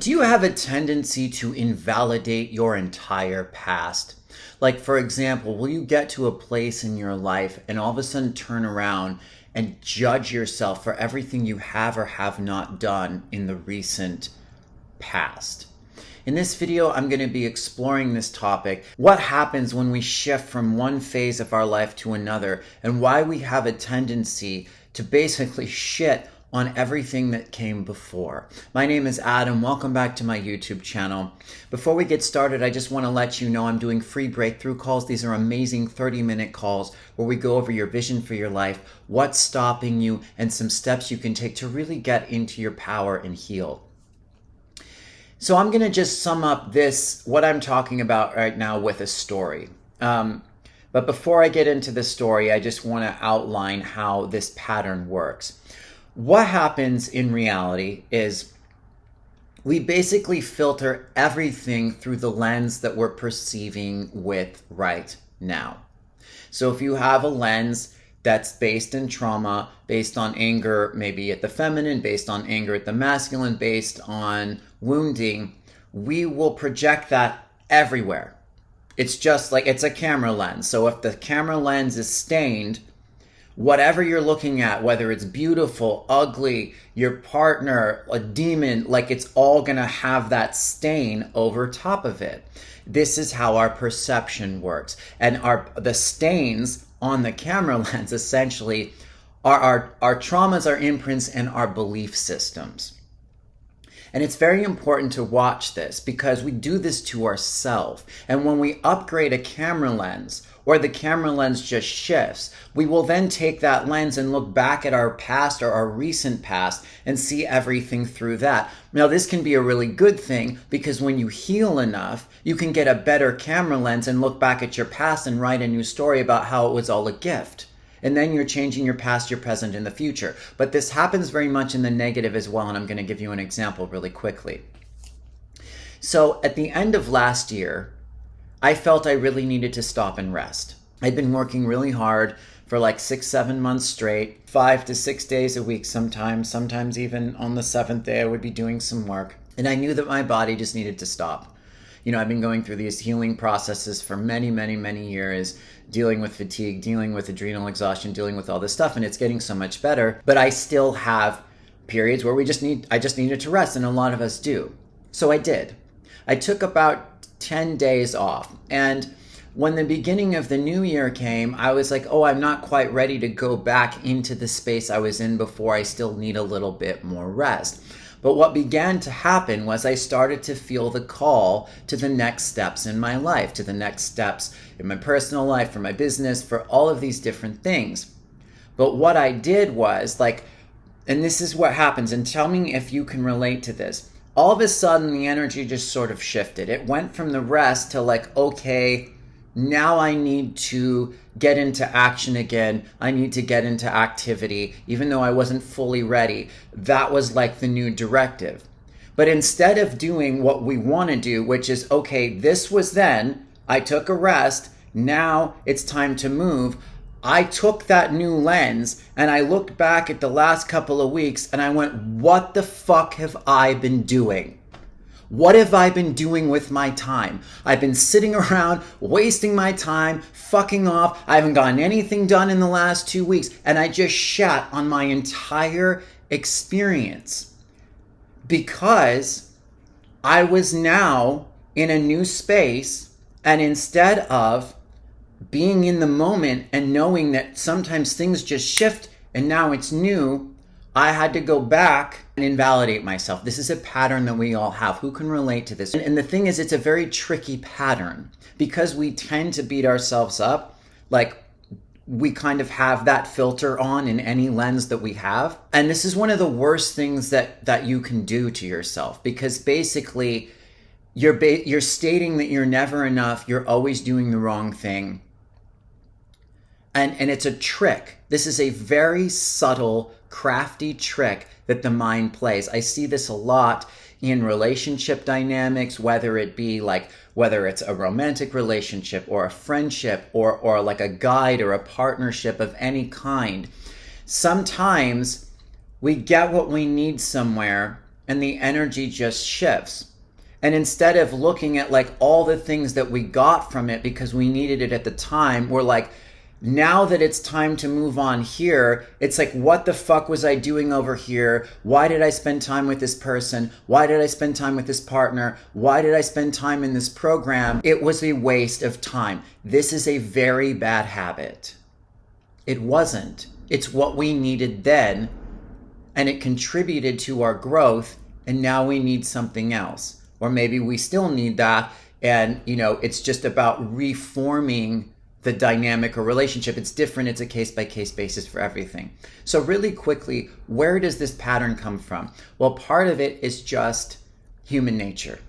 Do you have a tendency to invalidate your entire past? Like, for example, will you get to a place in your life and all of a sudden turn around and judge yourself for everything you have or have not done in the recent past? In this video, I'm going to be exploring this topic, what happens when we shift from one phase of our life to another, and why we have a tendency to basically shit on everything that came before. My name is Adam. Welcome back to my YouTube channel. Before we get started, I just want to let you know I'm doing free breakthrough calls. These are amazing 30-minute calls where we go over your vision for your life, what's stopping you, and some steps you can take to really get into your power and heal. So I'm going to just sum up what I'm talking about right now with a story. But before I get into the story, I just want to outline how this pattern works. What happens in reality is we basically filter everything through the lens that we're perceiving with right now. So if you have a lens that's based in trauma, based on anger, maybe at the feminine, based on anger at the masculine, based on wounding, we will project that everywhere. It's just like it's a camera lens. So if the camera lens is stained, whatever you're looking at, whether it's beautiful, ugly, your partner, a demon, like it's all gonna have that stain over top of it. This is how our perception works. And the stains on the camera lens essentially are our traumas, our imprints, and our belief systems. And it's very important to watch this because we do this to ourselves. And when we upgrade a camera lens, or the camera lens just shifts, we will then take that lens and look back at our past or our recent past and see everything through that. Now, this can be a really good thing because when you heal enough, you can get a better camera lens and look back at your past and write a new story about how it was all a gift. And then you're changing your past, your present, and the future. But this happens very much in the negative as well, and I'm going to give you an example really quickly. So at the end of last year, I felt I really needed to stop and rest. I'd been working really hard for like 6-7 months straight, 5 to 6 days a week sometimes even on the 7th day I would be doing some work. And I knew that my body just needed to stop. You know, I've been going through these healing processes for many years, dealing with fatigue, dealing with adrenal exhaustion, dealing with all this stuff, and it's getting so much better. But I still have periods where I just needed to rest, and a lot of us do. So I did. I took about 10 days off. And when the beginning of the new year came, I was like, oh, I'm not quite ready to go back into the space I was in before. I still need a little bit more rest. But what began to happen was I started to feel the call to the next steps in my life, to the next steps in my personal life, for my business, for all of these different things. But what I did was and this is what happens, and tell me if you can relate to this. All of a sudden, the energy just sort of shifted. It went from the rest to okay, now I need to get into action again. I need to get into activity, even though I wasn't fully ready. That was like the new directive. But instead of doing what we want to do, which is, okay, this was then, I took a rest, now it's time to move. I took that new lens and I looked back at the last couple of weeks and I went, what the fuck have I been doing? What have I been doing with my time? I've been sitting around, wasting my time, fucking off. I haven't gotten anything done in the last 2 weeks, and I just shat on my entire experience because I was now in a new space, and instead of being in the moment and knowing that sometimes things just shift and now it's new, I had to go back and invalidate myself. This is a pattern that we all have. Who can relate to this? And the thing is, it's a very tricky pattern because we tend to beat ourselves up. We kind of have that filter on in any lens that we have. And this is one of the worst things that you can do to yourself because basically you're stating that you're never enough. You're always doing the wrong thing. And it's a trick. This is a very subtle, crafty trick that the mind plays. I see this a lot in relationship dynamics, whether it's a romantic relationship or a friendship or like a guide or a partnership of any kind. Sometimes we get what we need somewhere and the energy just shifts. And instead of looking at like all the things that we got from it because we needed it at the time, we're like, now that it's time to move on here, it's like, what the fuck was I doing over here? Why did I spend time with this person? Why did I spend time with this partner? Why did I spend time in this program? It was a waste of time. This is a very bad habit. It wasn't. It's what we needed then, and it contributed to our growth, and now we need something else. Or maybe we still need that, and it's just about reforming the dynamic or relationship. It's different. It's a case-by-case basis for everything. So really quickly, where does this pattern come from? Well, part of it is just human nature.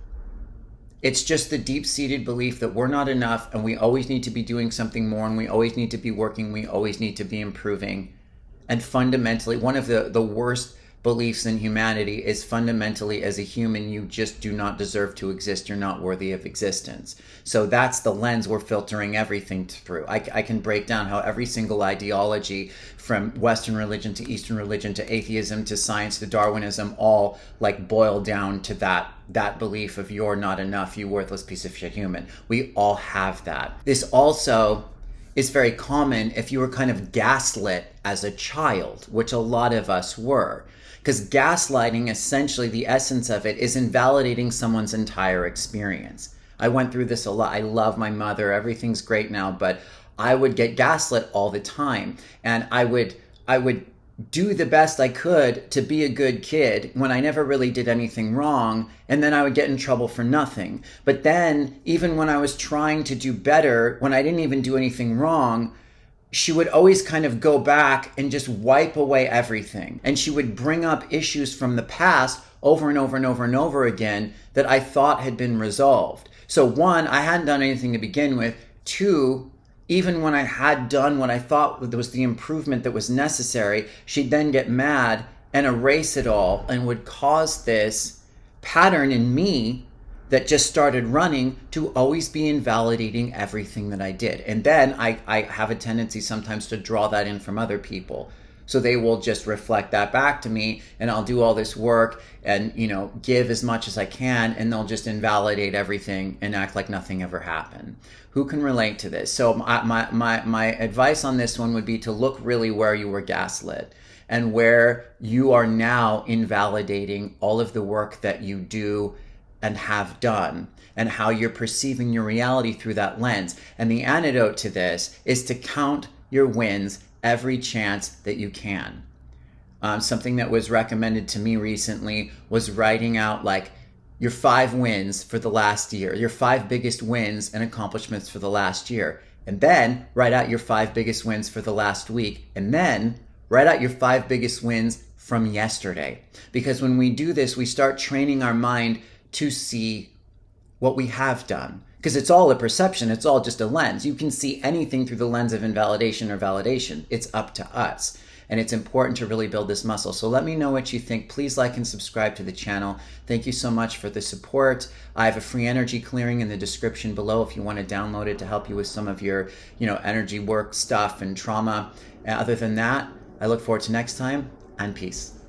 It's just the deep-seated belief that we're not enough and we always need to be doing something more, and we always need to be working, we always need to be improving. And fundamentally, one of the worst beliefs in humanity is fundamentally, as a human, you just do not deserve to exist. You're not worthy of existence. So that's the lens we're filtering everything through. I can break down how every single ideology, from Western religion to Eastern religion to atheism to science to Darwinism, all like boil down to that belief of you're not enough, you worthless piece of shit human. We all have that. This also is very common if you were kind of gaslit as a child, which a lot of us were. Because gaslighting, essentially, the essence of it is invalidating someone's entire experience. I went through this a lot. I love my mother. Everything's great now, but I would get gaslit all the time. And I would do the best I could to be a good kid when I never really did anything wrong. And then I would get in trouble for nothing. But then, even when I was trying to do better, when I didn't even do anything wrong, she would always kind of go back and just wipe away everything. And she would bring up issues from the past over and over and over and over again that I thought had been resolved. So one, I hadn't done anything to begin with. Two, even when I had done what I thought was the improvement that was necessary, she'd then get mad and erase it all, and would cause this pattern in me that just started running to always be invalidating everything that I did. And then I have a tendency sometimes to draw that in from other people. So they will just reflect that back to me, and I'll do all this work and, give as much as I can, and they'll just invalidate everything and act like nothing ever happened. Who can relate to this? So my advice on this one would be to look really where you were gaslit and where you are now invalidating all of the work that you do and have done, and how you're perceiving your reality through that lens. And the antidote to this is to count your wins every chance that you can. Something that was recommended to me recently was writing out like your 5 wins for the last year, your 5 biggest wins and accomplishments for the last year. And then write out your 5 biggest wins for the last week. And then write out your 5 biggest wins from yesterday. Because when we do this, we start training our mind to see what we have done. Because it's all a perception, it's all just a lens. You can see anything through the lens of invalidation or validation. It's up to us. And it's important to really build this muscle. So let me know what you think. Please like and subscribe to the channel. Thank you so much for the support. I have a free energy clearing in the description below if you want to download it to help you with some of your, energy work stuff and trauma. Other than that, I look forward to next time, and peace.